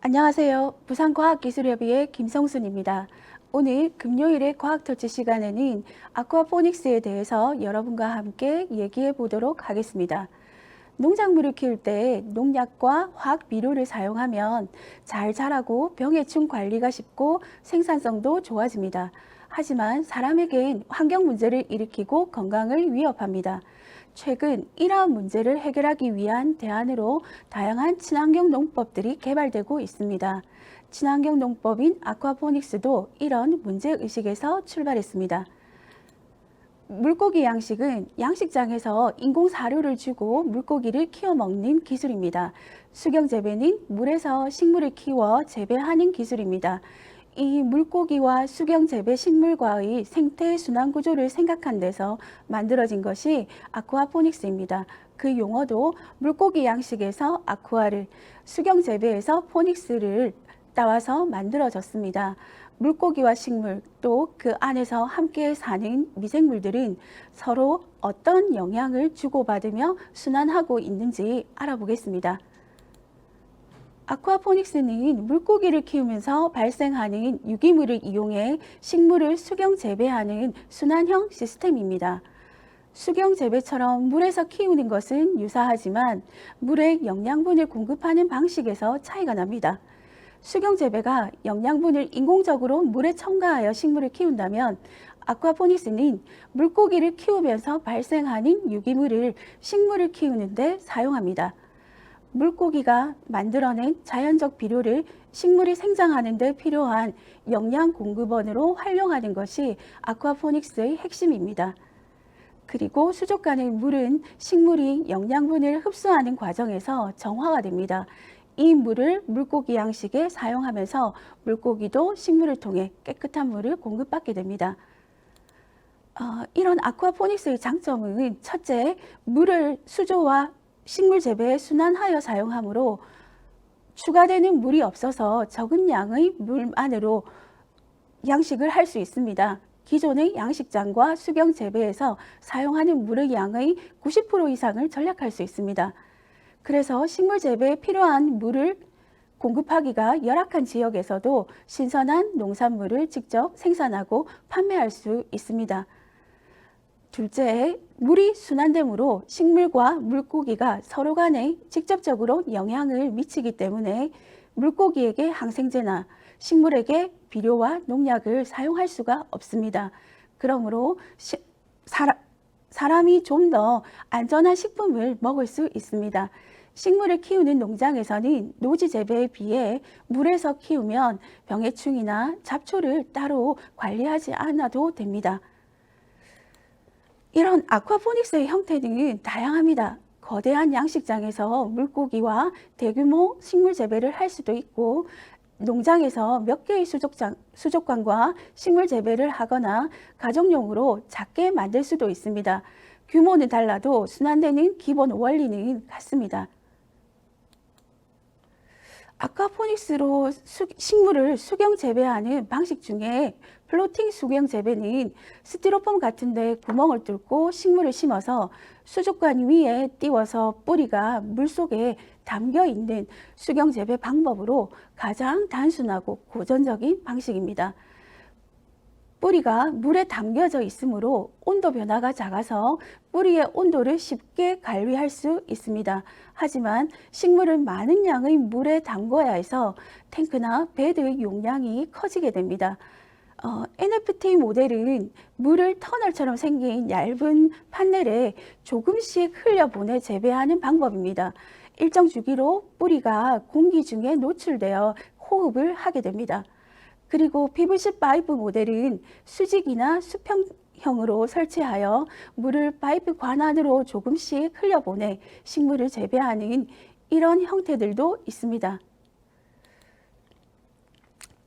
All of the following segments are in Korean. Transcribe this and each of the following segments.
안녕하세요. 부산과학기술협의회 김성순입니다. 오늘 금요일의 과학터치 시간에는 아쿠아포닉스에 대해서 여러분과 함께 얘기해 보도록 하겠습니다. 농작물을 키울 때 농약과 화학 비료를 사용하면 잘 자라고 병해충 관리가 쉽고 생산성도 좋아집니다. 하지만 사람에겐 환경 문제를 일으키고 건강을 위협합니다. 최근 이러한 문제를 해결하기 위한 대안으로 다양한 친환경 농법들이 개발되고 있습니다. 친환경 농법인 아쿠아포닉스도 이런 문제의식에서 출발했습니다. 물고기 양식은 양식장에서 인공 사료를 주고 물고기를 키워 먹는 기술입니다. 수경 재배는 물에서 식물을 키워 재배하는 기술입니다. 이 물고기와 수경 재배 식물과의 생태 순환 구조를 생각한 데서 만들어진 것이 아쿠아포닉스입니다. 그 용어도 물고기 양식에서 아쿠아를, 수경 재배에서 포닉스를 따와서 만들어졌습니다. 물고기와 식물, 또 그 안에서 함께 사는 미생물들은 서로 어떤 영향을 주고받으며 순환하고 있는지 알아보겠습니다. 아쿠아포닉스는 물고기를 키우면서 발생하는 유기물을 이용해 식물을 수경 재배하는 순환형 시스템입니다. 수경 재배처럼 물에서 키우는 것은 유사하지만 물에 영양분을 공급하는 방식에서 차이가 납니다. 수경 재배가 영양분을 인공적으로 물에 첨가하여 식물을 키운다면 아쿠아포닉스는 물고기를 키우면서 발생하는 유기물을 식물을 키우는 데 사용합니다. 물고기가 만들어낸 자연적 비료를 식물이 생장하는 데 필요한 영양 공급원으로 활용하는 것이 아쿠아포닉스의 핵심입니다. 그리고 수족관의 물은 식물이 영양분을 흡수하는 과정에서 정화가 됩니다. 이 물을 물고기 양식에 사용하면서 물고기도 식물을 통해 깨끗한 물을 공급받게 됩니다. 이런 아쿠아포닉스의 장점은 첫째, 물을 수조와 식물 재배에 순환하여 사용하므로 추가되는 물이 없어서 적은 양의 물만으로 양식을 할 수 있습니다. 기존의 양식장과 수경 재배에서 사용하는 물의 양의 90% 이상을 절약할 수 있습니다. 그래서 식물 재배에 필요한 물을 공급하기가 열악한 지역에서도 신선한 농산물을 직접 생산하고 판매할 수 있습니다. 둘째, 물이 순환되므로 식물과 물고기가 서로 간에 직접적으로 영향을 미치기 때문에 물고기에게 항생제나 식물에게 비료와 농약을 사용할 수가 없습니다. 그러므로 사람이 좀 더 안전한 식품을 먹을 수 있습니다. 식물을 키우는 농장에서는 노지 재배에 비해 물에서 키우면 병해충이나 잡초를 따로 관리하지 않아도 됩니다. 이런 아쿠아포닉스의 형태는 다양합니다. 거대한 양식장에서 물고기와 대규모 식물 재배를 할 수도 있고 농장에서 몇 개의 수족관과 식물 재배를 하거나 가정용으로 작게 만들 수도 있습니다. 규모는 달라도 순환되는 기본 원리는 같습니다. 아쿠아포닉스로 식물을 수경 재배하는 방식 중에 플로팅 수경 재배는 스티로폼 같은 데 구멍을 뚫고 식물을 심어서 수족관 위에 띄워서 뿌리가 물속에 담겨 있는 수경 재배 방법으로 가장 단순하고 고전적인 방식입니다. 뿌리가 물에 담겨져 있으므로 온도 변화가 작아서 뿌리의 온도를 쉽게 관리할 수 있습니다. 하지만 식물은 많은 양의 물에 담궈야 해서 탱크나 베드의 용량이 커지게 됩니다. NFT 모델은 물을 터널처럼 생긴 얇은 판넬에 조금씩 흘려보내 재배하는 방법입니다. 일정 주기로 뿌리가 공기 중에 노출되어 호흡을 하게 됩니다. 그리고 PVC 파이프 모델은 수직이나 수평형으로 설치하여 물을 파이프 관안으로 조금씩 흘려보내 식물을 재배하는 이런 형태들도 있습니다.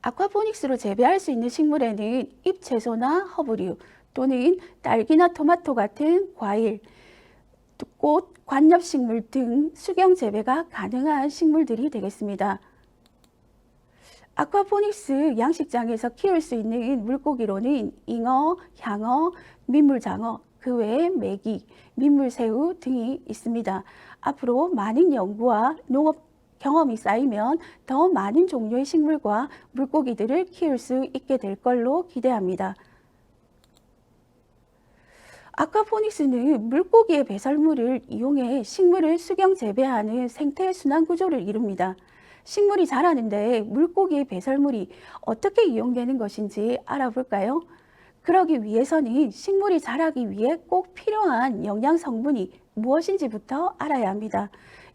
아쿠아포닉스로 재배할 수 있는 식물에는 잎채소나 허브류 또는 딸기나 토마토 같은 과일, 꽃, 관엽식물 등 수경 재배가 가능한 식물들이 되겠습니다. 아쿠아포닉스 양식장에서 키울 수 있는 물고기로는 잉어, 향어, 민물장어, 그 외에 메기, 민물새우 등이 있습니다. 앞으로 많은 연구와 농업 경험이 쌓이면 더 많은 종류의 식물과 물고기들을 키울 수 있게 될 걸로 기대합니다. 아쿠아포닉스는 물고기의 배설물을 이용해 식물을 수경 재배하는 생태 순환 구조를 이룹니다. 식물이 자라는데 물고기의 배설물이 어떻게 이용되는 것인지 알아볼까요? 그러기 위해서는 식물이 자라기 위해 꼭 필요한 영양 성분이 무엇인지부터 알아야 합니다.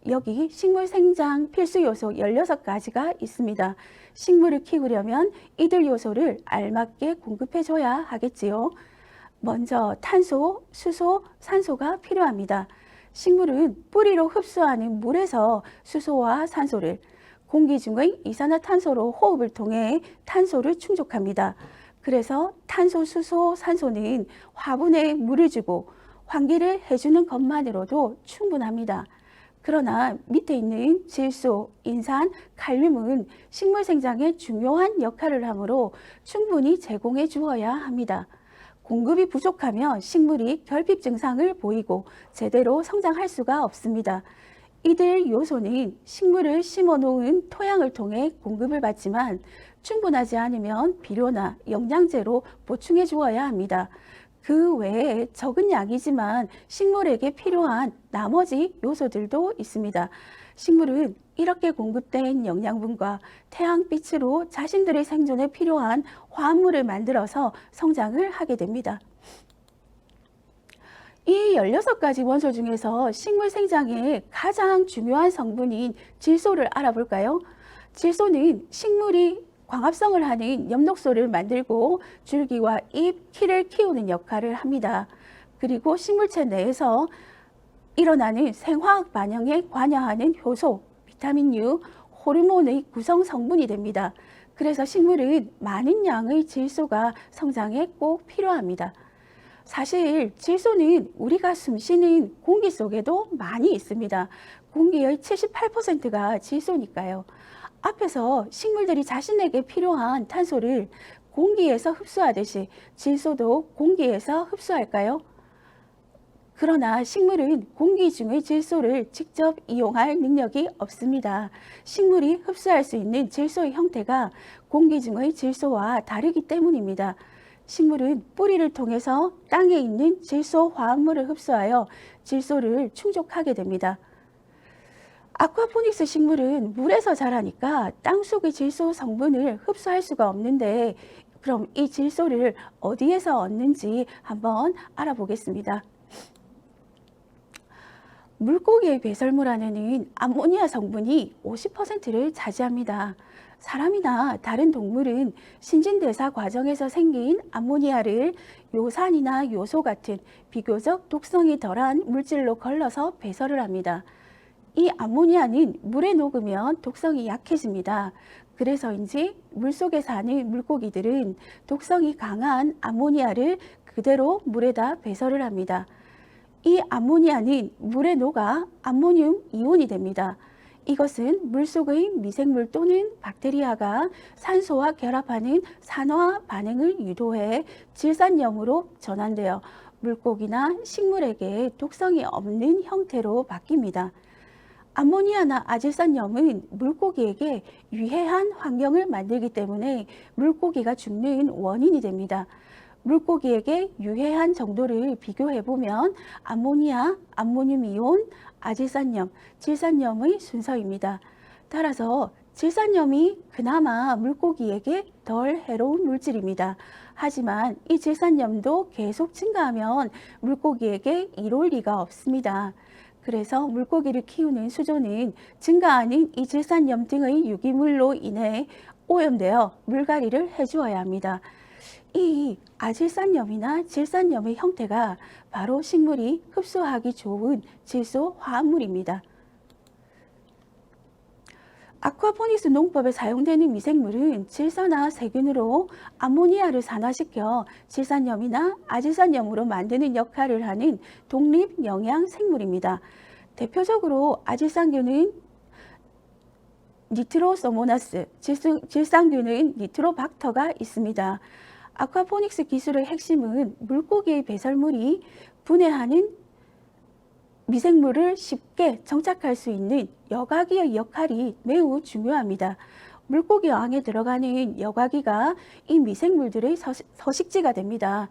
여기 식물 생장 필수 요소 16가지가 있습니다. 식물을 키우려면 이들 요소를 알맞게 공급해줘야 하겠지요. 먼저 탄소, 수소, 산소가 필요합니다. 식물은 뿌리로 흡수하는 물에서 수소와 산소를, 공기 중의 이산화탄소로 호흡을 통해 탄소를 충족합니다. 그래서 탄소, 수소, 산소는 화분에 물을 주고 환기를 해주는 것만으로도 충분합니다. 그러나 밑에 있는 질소, 인산, 칼륨은 식물 생장에 중요한 역할을 하므로 충분히 제공해 주어야 합니다. 공급이 부족하면 식물이 결핍 증상을 보이고 제대로 성장할 수가 없습니다. 이들 요소는 식물을 심어 놓은 토양을 통해 공급을 받지만 충분하지 않으면 비료나 영양제로 보충해 주어야 합니다. 그 외에 적은 양이지만 식물에게 필요한 나머지 요소들도 있습니다. 식물은 이렇게 공급된 영양분과 태양빛으로 자신들의 생존에 필요한 화합물을 만들어서 성장을 하게 됩니다. 이 16가지 원소 중에서 식물 생장에 가장 중요한 성분인 질소를 알아볼까요? 질소는 식물이 광합성을 하는 엽록소를 만들고 줄기와 잎, 키를 키우는 역할을 합니다. 그리고 식물체 내에서 일어나는 생화학 반응에 관여하는 효소, 비타민 U, 호르몬의 구성 성분이 됩니다. 그래서 식물은 많은 양의 질소가 성장에 꼭 필요합니다. 사실 질소는 우리가 숨쉬는 공기 속에도 많이 있습니다. 공기의 78%가 질소니까요. 앞에서 식물들이 자신에게 필요한 탄소를 공기에서 흡수하듯이 질소도 공기에서 흡수할까요? 그러나 식물은 공기 중의 질소를 직접 이용할 능력이 없습니다. 식물이 흡수할 수 있는 질소의 형태가 공기 중의 질소와 다르기 때문입니다. 식물은 뿌리를 통해서 땅에 있는 질소 화합물을 흡수하여 질소를 충족하게 됩니다. 아쿠아포닉스 식물은 물에서 자라니까 땅속의 질소 성분을 흡수할 수가 없는데 그럼 이 질소를 어디에서 얻는지 한번 알아보겠습니다. 물고기의 배설물 안에는 암모니아 성분이 50%를 차지합니다. 사람이나 다른 동물은 신진대사 과정에서 생긴 암모니아를 요산이나 요소 같은 비교적 독성이 덜한 물질로 걸러서 배설을 합니다. 이 암모니아는 물에 녹으면 독성이 약해집니다. 그래서인지 물속에 사는 물고기들은 독성이 강한 암모니아를 그대로 물에다 배설을 합니다. 이 암모니아는 물에 녹아 암모늄 이온이 됩니다. 이것은 물속의 미생물 또는 박테리아가 산소와 결합하는 산화 반응을 유도해 질산염으로 전환되어 물고기나 식물에게 독성이 없는 형태로 바뀝니다. 암모니아나 아질산염은 물고기에게 유해한 환경을 만들기 때문에 물고기가 죽는 원인이 됩니다. 물고기에게 유해한 정도를 비교해보면 암모니아, 암모늄이온, 아질산염, 질산염의 순서입니다. 따라서 질산염이 그나마 물고기에게 덜 해로운 물질입니다. 하지만 이 질산염도 계속 증가하면 물고기에게 이로울 리가 없습니다. 그래서 물고기를 키우는 수조는 증가하는 이 질산염 등의 유기물로 인해 오염되어 물갈이를 해주어야 합니다. 이 아질산염이나 질산염의 형태가 바로 식물이 흡수하기 좋은 질소 화합물입니다. 아쿠아포닉스 농법에 사용되는 미생물은 질소나 세균으로 암모니아를 산화시켜 질산염이나 아질산염으로 만드는 역할을 하는 독립 영양 생물입니다. 대표적으로 아질산균은 니트로소모나스, 질산균은 니트로박터가 있습니다. 아쿠아포닉스 기술의 핵심은 물고기의 배설물이 분해하는 미생물을 쉽게 정착할 수 있는 여과기의 역할이 매우 중요합니다. 물고기 어항에 들어가는 여과기가 이 미생물들의 서식지가 됩니다.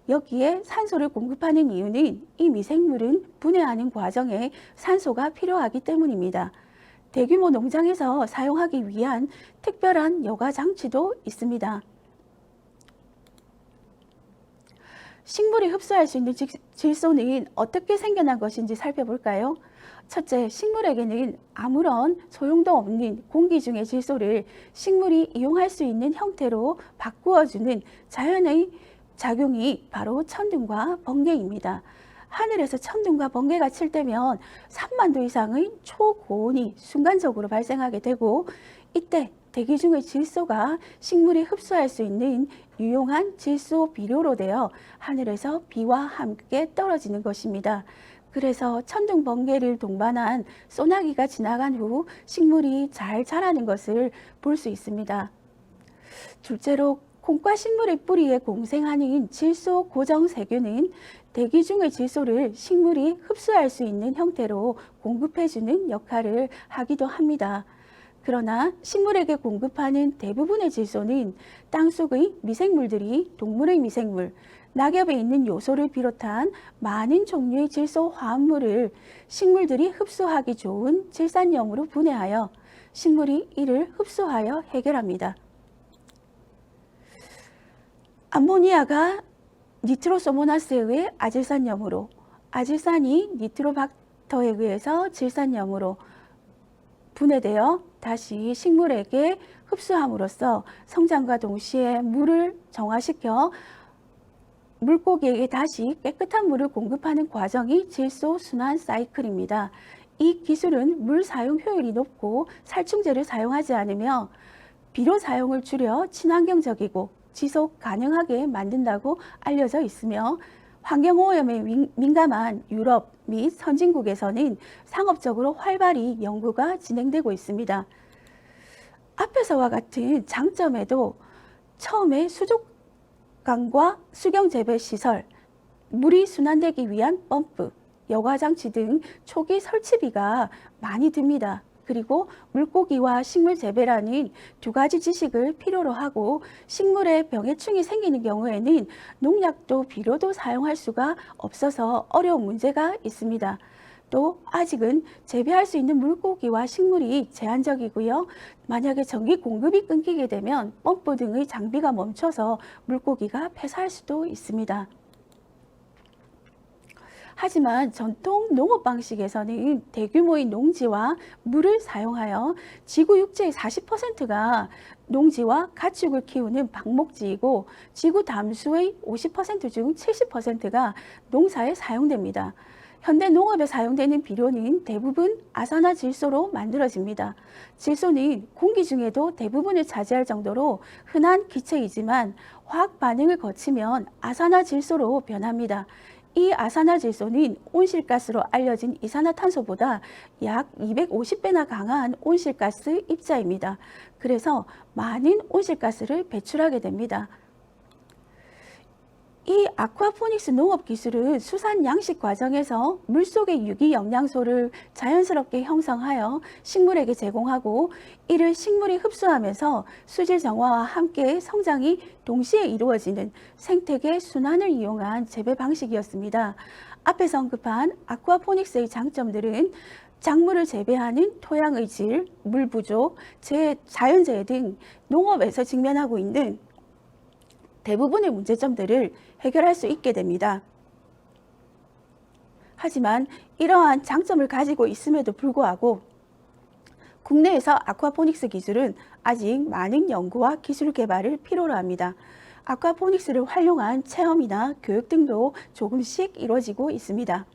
여기에 산소를 공급하는 이유는 이 미생물은 분해하는 과정에 산소가 필요하기 때문입니다. 대규모 농장에서 사용하기 위한 특별한 여과 장치도 있습니다. 식물이 흡수할 수 있는 질소는 어떻게 생겨난 것인지 살펴볼까요? 첫째, 식물에게는 아무런 소용도 없는 공기 중의 질소를 식물이 이용할 수 있는 형태로 바꾸어주는 자연의 작용이 바로 천둥과 번개입니다. 하늘에서 천둥과 번개가 칠 때면 3만 도 이상의 초고온이 순간적으로 발생하게 되고, 이때 대기 중의 질소가 식물이 흡수할 수 있는 유용한 질소 비료로 되어 하늘에서 비와 함께 떨어지는 것입니다. 그래서 천둥 번개를 동반한 소나기가 지나간 후 식물이 잘 자라는 것을 볼 수 있습니다. 둘째로, 콩과 식물의 뿌리에 공생하는 질소 고정 세균은 대기 중의 질소를 식물이 흡수할 수 있는 형태로 공급해주는 역할을 하기도 합니다. 그러나 식물에게 공급하는 대부분의 질소는 땅속의 미생물들이 동물의 미생물, 낙엽에 있는 요소를 비롯한 많은 종류의 질소 화합물을 식물들이 흡수하기 좋은 질산염으로 분해하여 식물이 이를 흡수하여 해결합니다. 암모니아가 니트로소모나스에 의해 아질산염으로, 아질산이 니트로박터에 의해서 질산염으로 분해되어 다시 식물에게 흡수함으로써 성장과 동시에 물을 정화시켜 물고기에게 다시 깨끗한 물을 공급하는 과정이 질소 순환 사이클입니다. 이 기술은 물 사용 효율이 높고 살충제를 사용하지 않으며 비료 사용을 줄여 친환경적이고 지속 가능하게 만든다고 알려져 있으며, 환경오염에 민감한 유럽 및 선진국에서는 상업적으로 활발히 연구가 진행되고 있습니다. 앞에서와 같은 장점에도 처음에 수족관과 수경재배 시설, 물이 순환되기 위한 펌프, 여과장치 등 초기 설치비가 많이 듭니다. 그리고 물고기와 식물 재배라는 두 가지 지식을 필요로 하고, 식물에 병해충이 생기는 경우에는 농약도 비료도 사용할 수가 없어서 어려운 문제가 있습니다. 또 아직은 재배할 수 있는 물고기와 식물이 제한적이고요. 만약에 전기 공급이 끊기게 되면 펌프 등의 장비가 멈춰서 물고기가 폐사할 수도 있습니다. 하지만 전통 농업 방식에서는 대규모의 농지와 물을 사용하여 지구 육지의 40%가 농지와 가축을 키우는 방목지이고, 지구 담수의 50% 중 70%가 농사에 사용됩니다. 현대 농업에 사용되는 비료는 대부분 아산화질소로 만들어집니다. 질소는 공기 중에도 대부분을 차지할 정도로 흔한 기체이지만 화학 반응을 거치면 아산화질소로 변합니다. 이 아산화질소는 온실가스로 알려진 이산화탄소보다 약 250배나 강한 온실가스 입자입니다. 그래서 많은 온실가스를 배출하게 됩니다. 이 아쿠아포닉스 농업 기술은 수산 양식 과정에서 물속의 유기 영양소를 자연스럽게 형성하여 식물에게 제공하고, 이를 식물이 흡수하면서 수질 정화와 함께 성장이 동시에 이루어지는 생태계 순환을 이용한 재배 방식이었습니다. 앞에서 언급한 아쿠아포닉스의 장점들은 작물을 재배하는 토양의 질, 물 부족, 자연재해 등 농업에서 직면하고 있는 대부분의 문제점들을 해결할 수 있게 됩니다. 하지만 이러한 장점을 가지고 있음에도 불구하고 국내에서 아쿠아포닉스 기술은 아직 많은 연구와 기술 개발을 필요로 합니다. 아쿠아포닉스를 활용한 체험이나 교육 등도 조금씩 이루어지고 있습니다.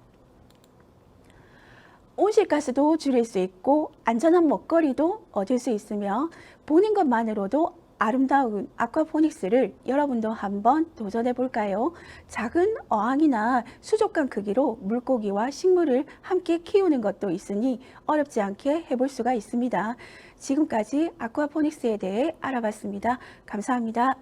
온실가스도 줄일 수 있고 안전한 먹거리도 얻을 수 있으며, 보는 것만으로도 아름다운 아쿠아포닉스를 여러분도 한번 도전해 볼까요? 작은 어항이나 수족관 크기로 물고기와 식물을 함께 키우는 것도 있으니 어렵지 않게 해볼 수가 있습니다. 지금까지 아쿠아포닉스에 대해 알아봤습니다. 감사합니다.